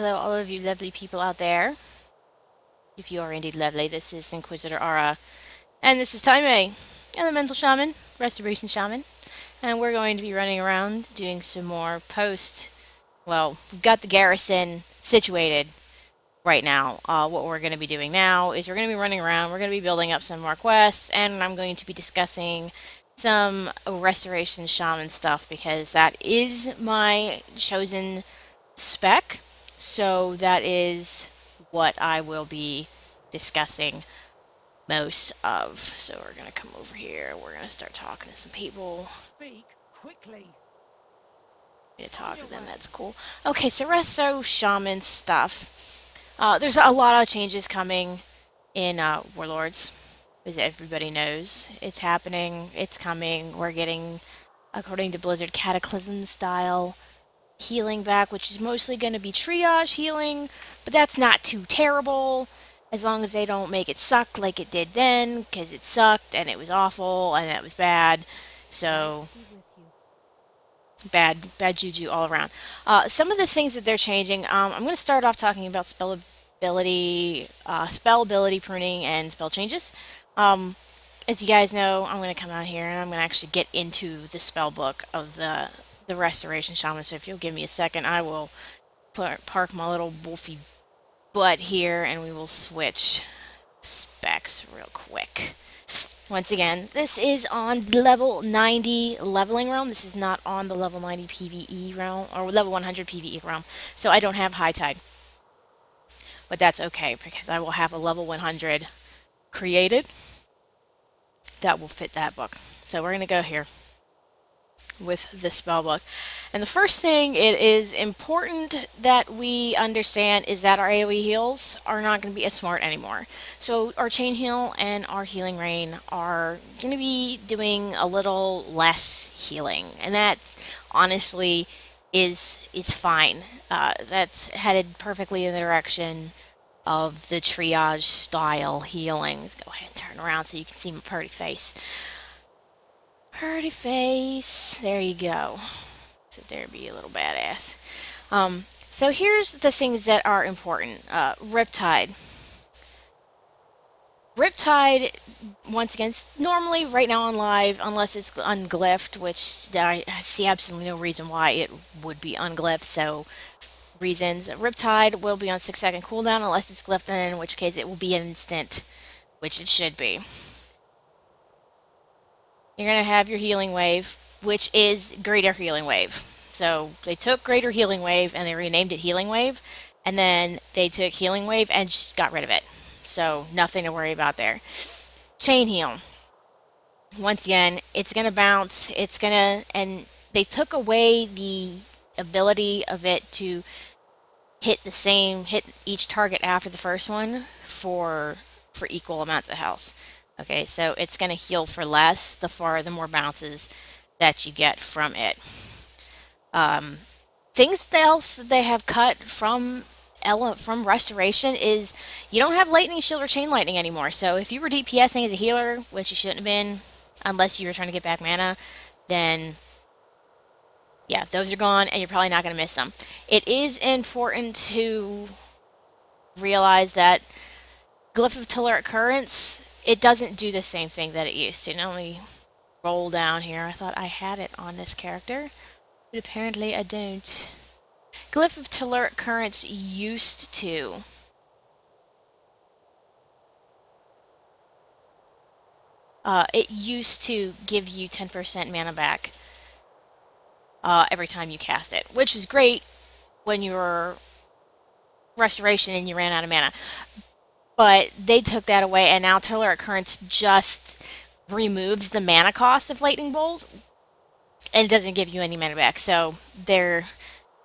Hello, all of you lovely people out there. If you are indeed lovely, this is Inquisitor Ara, and this is Time Elemental Shaman, Restoration Shaman, and we're going to be running around doing some more well, we've got the Garrison situated right now. What we're going to be doing now is we're going to be running around, we're going to be building up some more quests, and I'm going to be discussing some Restoration Shaman stuff because that is my chosen spec. So that is what I will be discussing most of. So we're going to come over here. We're going to start talking to some people. Speak quickly. To talk to them, that's cool. Okay, so Resto Shaman stuff. There's a lot of changes coming in Warlords. As everybody knows, it's happening, it's coming. We're getting, according to Blizzard, Cataclysm style healing back, which is mostly going to be triage healing, but that's not too terrible as long as they don't make it suck like it did then, because it sucked and it was awful and that was bad. So bad juju all around. Some of the things that they're changing, I'm going to start off talking about spell ability pruning and spell changes. As you guys know, I'm going to come out here and I'm going to actually get into the spell book of the Restoration Shaman. So if you'll give me a second, I will park my little wolfy butt here and we will switch specs real quick. Once again, this is on level 90 leveling realm. This is not on the level 90 PvE realm or level 100 PvE realm. So I don't have high tide. But that's okay because I will have a level 100 created that will fit that book. So we're going to go here with the spell book. And the first thing it is important that we understand is that our AoE heals are not going to be as smart anymore. So our chain heal and our healing rain are going to be doing a little less healing, and that honestly is fine. That's headed perfectly in the direction of the triage style healing. Let's go ahead and turn around so you can see my pretty face. Pretty face. There you go. Sit there and be a little badass. So here's the things that are important. Riptide. Riptide, once again, normally right now on live, unless it's unglyphed, which I see absolutely no reason why it would be unglyphed, so reasons. Riptide will be on 6-second cooldown unless it's glyphed, and in which case it will be an instant, which it should be. You're going to have your healing wave, which is greater healing wave. So they took greater healing wave and they renamed it healing wave, and then they took healing wave and just got rid of it. So nothing to worry about there. Chain heal. Once again, it's going to bounce. And they took away the ability of it to hit each target after the first one for equal amounts of health. Okay, so it's going to heal for less the more bounces that you get from it. Things else that they have cut from Restoration is you don't have Lightning Shield or Chain Lightning anymore. So if you were DPSing as a healer, which you shouldn't have been, unless you were trying to get back mana, then yeah, those are gone and you're probably not going to miss them. It is important to realize that Glyph of Telluric Currents, it doesn't do the same thing that it used to. Now let me roll down here. I thought I had it on this character, but apparently I don't. Glyph of Telluric Currents used to give you 10% mana back every time you cast it, which is great when you're Restoration and you ran out of mana. But they took that away, and now Telluric Currents just removes the mana cost of Lightning Bolt, and it doesn't give you any mana back. So there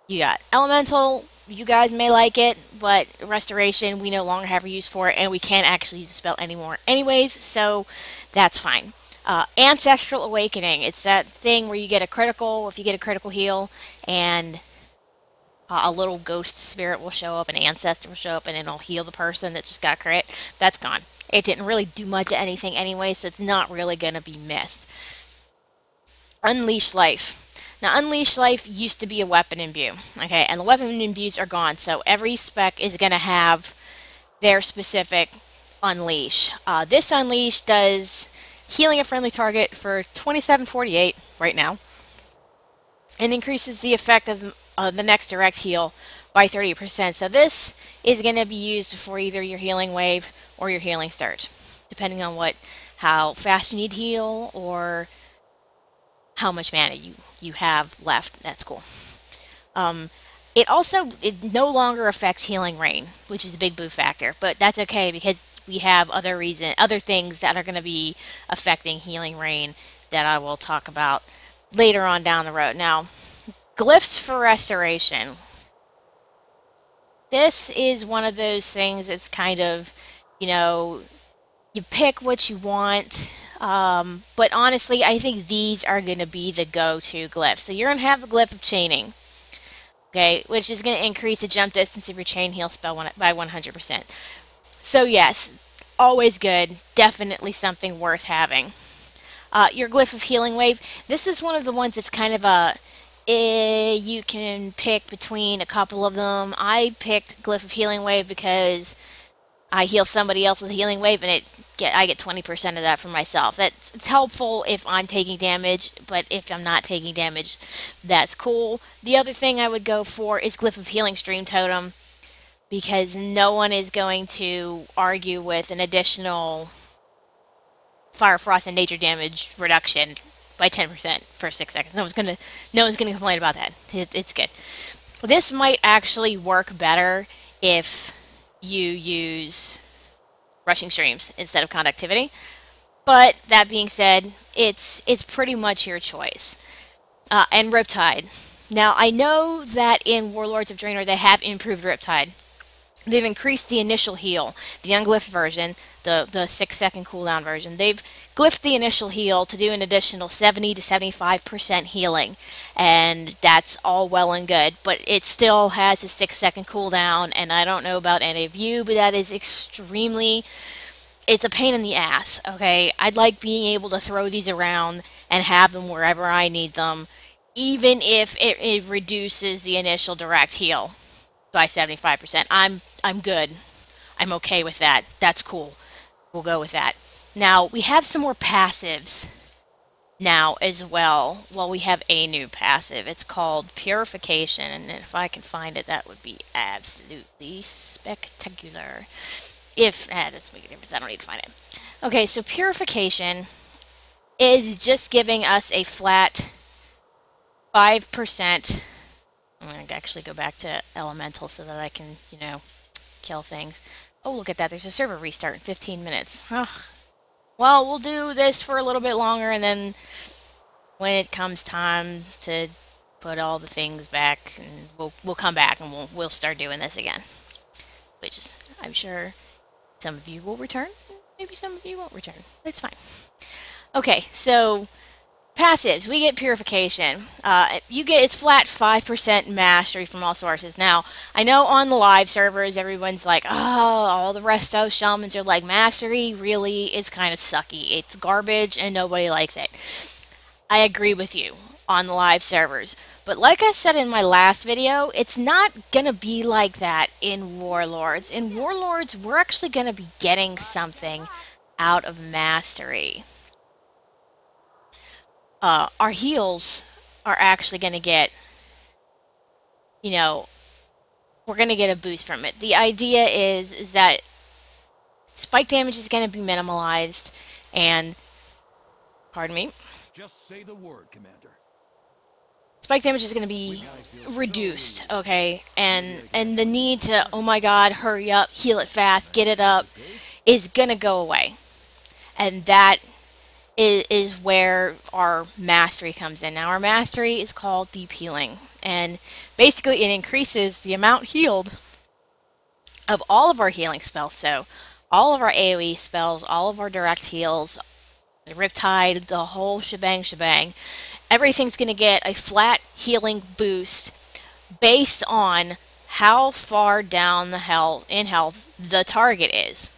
you got Elemental. You guys may like it, but Restoration, we no longer have a use for it, and we can't actually use the spell anymore anyways, so that's fine. Ancestral Awakening. It's that thing where you get a critical, if you get a critical heal, and a little ghost spirit will show up, an ancestor will show up, and it'll heal the person that just got crit. That's gone. It didn't really do much of anything anyway, so it's not really going to be missed. Unleash Life. Now, Unleash Life used to be a weapon imbue, okay, and the weapon imbues are gone, so every spec is going to have their specific Unleash. This Unleash does healing a friendly target for 2748 right now, and increases the effect of the next direct heal by 30%. So this is going to be used for either your healing wave or your healing surge, depending on how fast you need to heal or how much mana you have left. That's cool. It no longer affects healing rain, which is a big boo factor, but that's okay because we have other things that are going to be affecting healing rain that I will talk about later on down the road. Now, glyphs for restoration. This is one of those things that's kind of, you pick what you want. But honestly, I think these are going to be the go-to glyphs. So you're going to have the glyph of chaining, okay, which is going to increase the jump distance of your chain heal spell by 100%. So yes, always good. Definitely something worth having. Your glyph of healing wave. This is one of the ones that's kind of you can pick between a couple of them. I picked glyph of healing wave because I heal somebody else with a healing wave, and I get 20% of that for myself. It's helpful if I'm taking damage, but if I'm not taking damage, that's cool. The other thing I would go for is glyph of healing stream totem, because no one is going to argue with an additional fire, frost, and nature damage reduction by 10% for 6 seconds. No one's gonna complain about that. It's good. This might actually work better if you use rushing streams instead of conductivity. But that being said, it's pretty much your choice. And Riptide. Now, I know that in Warlords of Draenor they have improved Riptide. They've increased the initial heal, the unglyphed version, the 6-second cooldown version. They've glyphed the initial heal to do an additional 70 to 75% healing, and that's all well and good, but it still has a 6-second cooldown, and I don't know about any of you, but that is it's a pain in the ass, okay? I'd like being able to throw these around and have them wherever I need them, even if it reduces the initial direct heal by 75%. I'm good. I'm okay with that. That's cool. We'll go with that. Now, we have some more passives now as well. Well, we have a new passive. It's called Purification, and if I can find it, that would be absolutely spectacular. That doesn't make a difference. I don't need to find it. Okay, so Purification is just giving us a flat 5%. I'm going to actually go back to Elemental so that I can, kill things. Oh, look at that. There's a server restart in 15 minutes. Oh. Well, we'll do this for a little bit longer, and then when it comes time to put all the things back, and we'll come back and we'll start doing this again. Which I'm sure some of you will return. Maybe some of you won't return. That's fine. Okay, so passives, we get Purification. It's flat 5% mastery from all sources. Now, I know on the live servers, everyone's like, oh, all the Resto Shamans are like, mastery really is kind of sucky. It's garbage and nobody likes it. I agree with you on the live servers. But like I said in my last video, it's not gonna be like that in Warlords. In Warlords, we're actually gonna be getting something out of mastery. Our heals are actually going to get, we're going to get a boost from it. The idea is that spike damage is going to be minimalized, and, pardon me. Just say the word, Commander. Spike damage is going to be reduced, okay? And the need to, oh my god, hurry up, heal it fast, get it up, is going to go away. And that is where our mastery comes in. Now, our mastery is called Deep Healing, and basically it increases the amount healed of all of our healing spells. So, all of our AoE spells, all of our direct heals, the Riptide, the whole shebang. Everything's going to get a flat healing boost based on how far down in health the target is.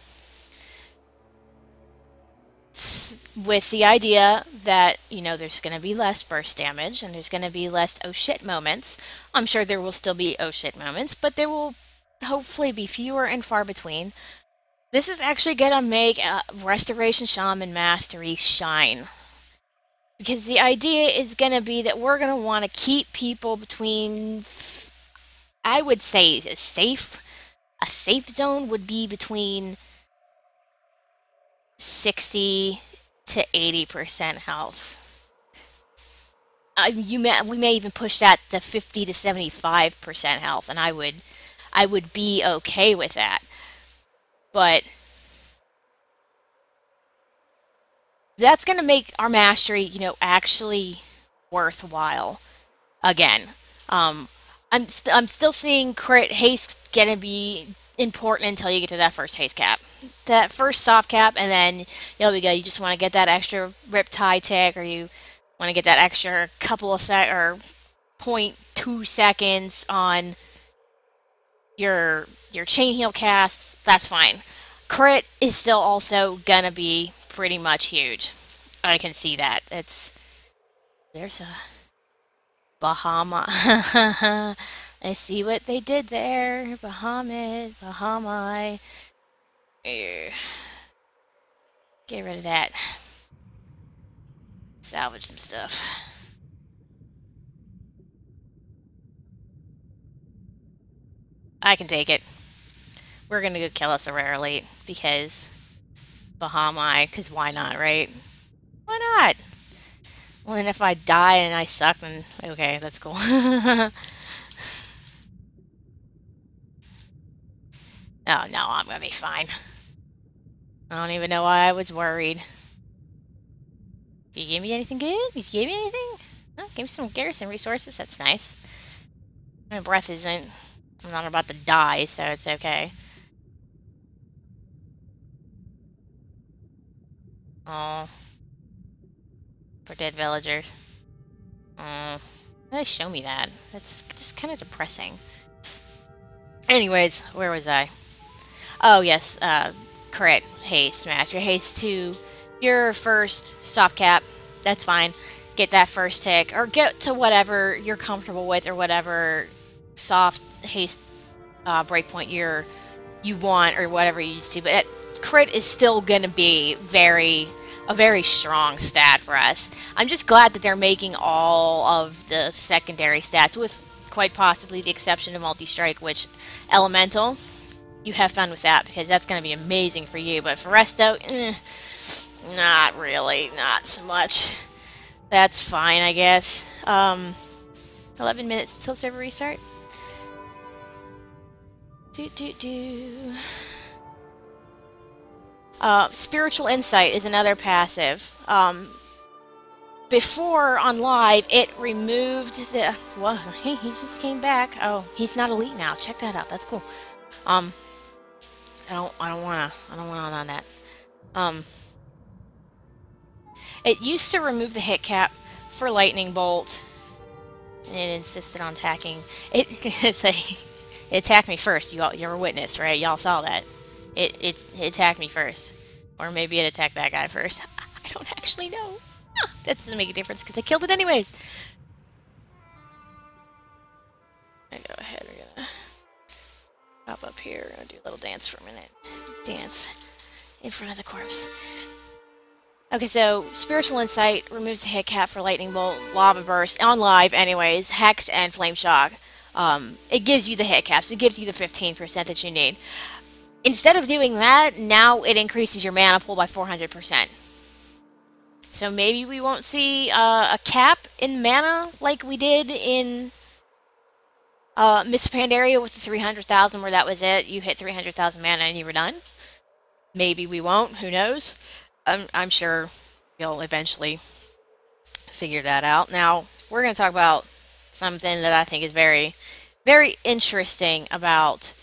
With the idea that, there's going to be less burst damage and there's going to be less oh shit moments. I'm sure there will still be oh shit moments, but there will hopefully be fewer and far between. This is actually going to make Restoration Shaman Mastery shine. Because the idea is going to be that we're going to want to keep people between, I would say, a safe zone would be between 60 to 80% health. We may even push that to 50 to 75% health, and I would be okay with that. But that's going to make our mastery, actually worthwhile again. Um, I'm still seeing crit haste gonna be important until you get to that first haste cap, that first soft cap, and then there we go. You just want to get that extra rip tie tick, or you want to get that extra couple of or 0.2 seconds on your chain heal casts. That's fine. Crit is still also gonna be pretty much huge. I can see that. There's a Bahama. I see what they did there. Bahama. Get rid of that. Salvage some stuff. I can take it. We're gonna go kill us a rare elite because Bahama. Because why not, right? Why not? Well, then if I die and I suck, then okay, that's cool. Oh no, I'm gonna be fine. I don't even know why I was worried. You gave me anything good? You gave me anything? Oh, gave me some garrison resources. That's nice. My breath isn't. I'm not about to die, so it's okay. Oh, for dead villagers. Oh, why did they show me that? That's just kind of depressing. Anyways, where was I? Oh yes, crit haste, master haste to your first soft cap. That's fine. Get that first tick, or get to whatever you're comfortable with, or whatever soft haste breakpoint you want, or whatever you used to. But crit is still gonna be a very strong stat for us. I'm just glad that they're making all of the secondary stats, with quite possibly the exception of multi-strike, which elemental. You have fun with that because that's going to be amazing for you. But for Resto, not really, not so much. That's fine, I guess. 11 minutes until server restart. Spiritual Insight is another passive. Before on live, it removed the. Well, he just came back. Oh, he's not elite now. Check that out. That's cool. I don't want on that. It used to remove the hit cap for lightning bolt, and it insisted on attacking. It attacked me first. You're a witness, right? Y'all saw that. It attacked me first, or maybe it attacked that guy first. I don't actually know. That doesn't make a difference because I killed it anyways. I go ahead. We're gonna pop up here. We're gonna do a little dance for a minute. Dance in front of the corpse. Okay, so Spiritual Insight removes the hit cap for Lightning Bolt, Lava Burst, on live anyways, Hex, and Flame Shock. It gives you the hit caps. It gives you the 15% that you need. Instead of doing that, now it increases your mana pool by 400%. So maybe we won't see a cap in mana like we did in Miss Pandaria with the 300,000, where that was it. You hit 300,000 mana and you were done. Maybe we won't. Who knows? I'm sure you'll eventually figure that out. Now, we're going to talk about something that I think is very, very interesting about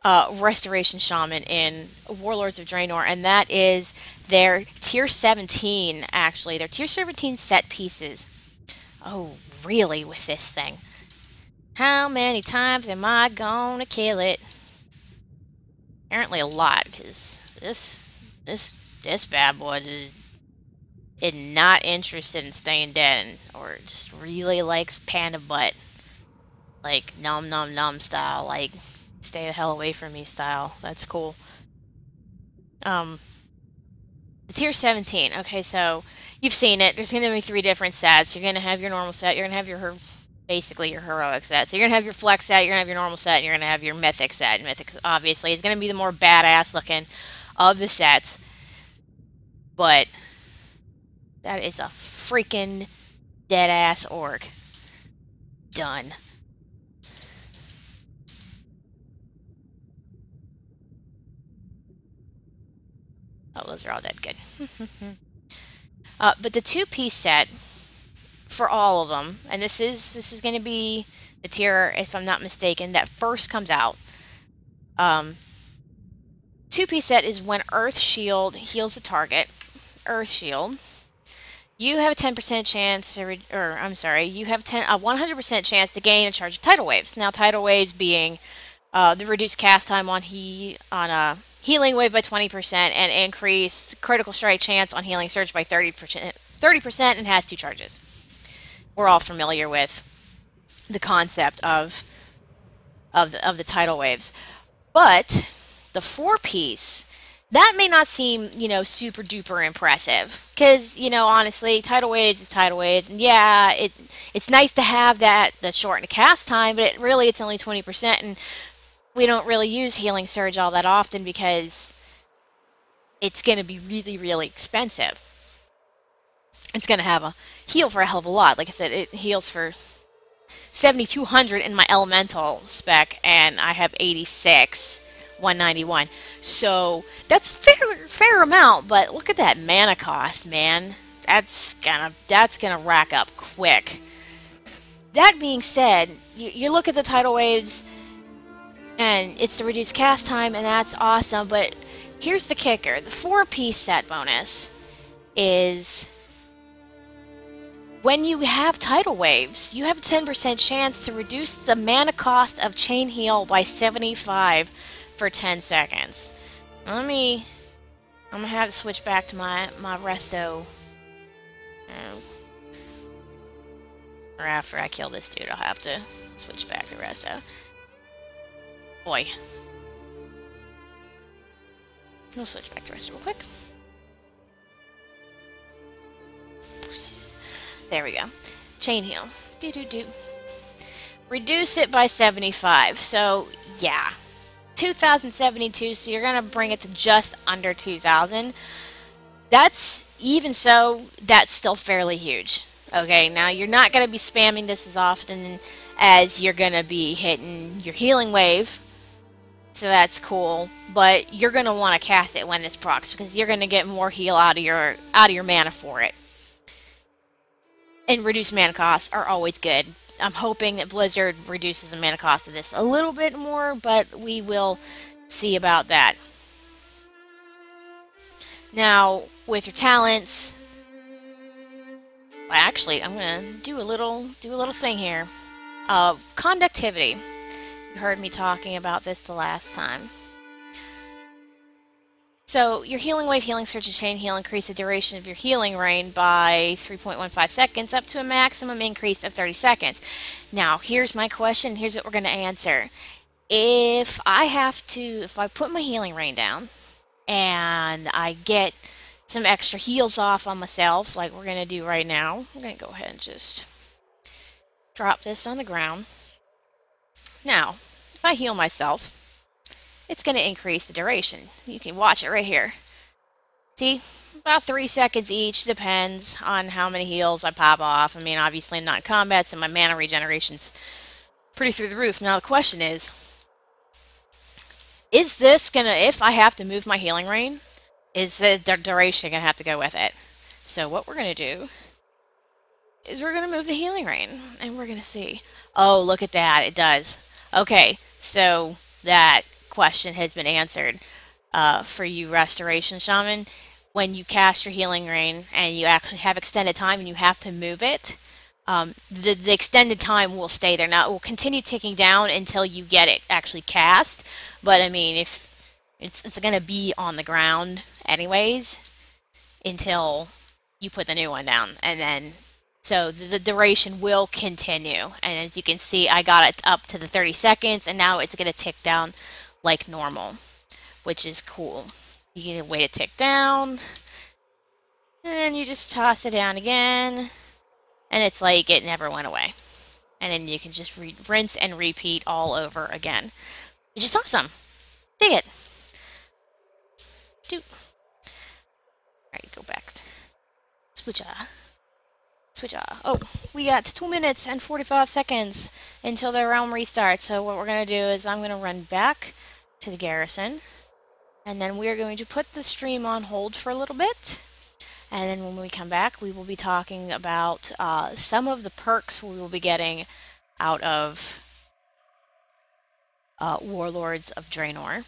Restoration Shaman in Warlords of Draenor, and that is their Tier 17, actually. Their Tier 17 set pieces. Oh, really, with this thing? How many times am I gonna kill it? Apparently a lot, because this bad boy is is not interested in staying dead or just really likes panda butt, like nom nom nom style, like stay the hell away from me style. That's cool. Um, the tier 17. Okay, so you've seen it. There's going to be three different sets. You're going to have your normal set. You're going to have your basically your heroic set. So you're going to have your flex set. You're going to have your normal set. And you're going to have your mythic set. Mythic obviously is going to be the more badass looking of the sets, but that is a freaking dead ass orc. Done. Oh, those are all dead. Good. But the two-piece set for all of them, and this is going to be the tier, if I'm not mistaken, that first comes out. Um, two-piece set is when Earth Shield heals the target. Earth Shield. You have a 10% chance to, or I'm sorry, you have a 100% chance to gain a charge of tidal waves. Now, tidal waves being the reduced cast time on a healing wave by 20% and increased critical strike chance on healing surge by 30% and has two charges. We're all familiar with the concept of the tidal waves, but the four piece, that may not seem, super duper impressive. Because, honestly, tidal waves is tidal waves. And yeah, it's nice to have that shorten the cast time, but it's only 20%. And we don't really use healing surge all that often because it's going to be really, really expensive. It's going to have a heal for a hell of a lot. Like I said, it heals for 7,200 in my elemental spec, and I have 86. 191. So that's fair amount, but look at that mana cost, man. That's gonna rack up quick. That being said, you look at the tidal waves and it's the reduced cast time, and that's awesome, but here's the kicker. The four-piece set bonus is when you have tidal waves, you have a 10% chance to reduce the mana cost of chain heal by 75 for 10 seconds. I'm gonna have to switch back to my Resto. Or after I kill this dude, I'll have to switch back to Resto. Boy. We'll switch back to Resto real quick. There we go. Chain heal. Do. Reduce it by 75. So, yeah. 2,072, so you're going to bring it to just under 2,000. That's, even so, that's still fairly huge. Okay, now you're not going to be spamming this as often as you're going to be hitting your healing wave, so that's cool, but you're going to want to cast it when this procs, because you're going to get more heal out of your mana for it. And reduced mana costs are always good. I'm hoping that Blizzard reduces the mana cost of this a little bit more, but we will see about that. Now, with your talents, well, actually, I'm gonna do a little thing here. Conductivity. You heard me talking about this the last time. So, your healing wave, healing surge, and chain heal increase the duration of your healing rain by 3.15 seconds up to a maximum increase of 30 seconds. Now, here's my question. Here's what we're going to answer. If I put my healing rain down and I get some extra heals off on myself, like we're going to do right now, I'm going to go ahead and just drop this on the ground. Now, if I heal myself, it's going to increase the duration. You can watch it right here. See? About 3 seconds each, depends on how many heals I pop off. I mean, obviously I'm not in combat, so my mana regeneration's pretty through the roof. Now the question is this gonna, if I have to move my healing rain, is the duration gonna have to go with it? So what we're gonna do is we're gonna move the healing rain, and we're gonna see. Oh, look at that, it does. Okay, so that question has been answered for you, Restoration Shaman. When you cast your healing rain and you actually have extended time and you have to move it, the extended time will stay there. Now, it will continue ticking down until you get it actually cast, but I mean, if it's going to be on the ground anyways until you put the new one down, and then so the duration will continue. And as you can see, I got it up to the 30 seconds, and now it's going to tick down like normal, which is cool. You can wait it tick down, and you just toss it down again, and it's like it never went away. And then you can just rinse and repeat all over again, which is awesome. Dig it. All right, go back. Switch. Oh, we got 2 minutes and 45 seconds until the realm restarts. So what we're going to do is I'm going to run back to the Garrison. And then we are going to put the stream on hold for a little bit. And then when we come back, we will be talking about some of the perks we will be getting out of Warlords of Draenor.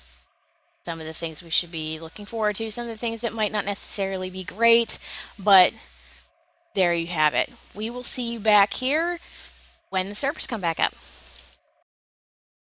Some of the things we should be looking forward to, some of the things that might not necessarily be great, but there you have it. We will see you back here when the servers come back up.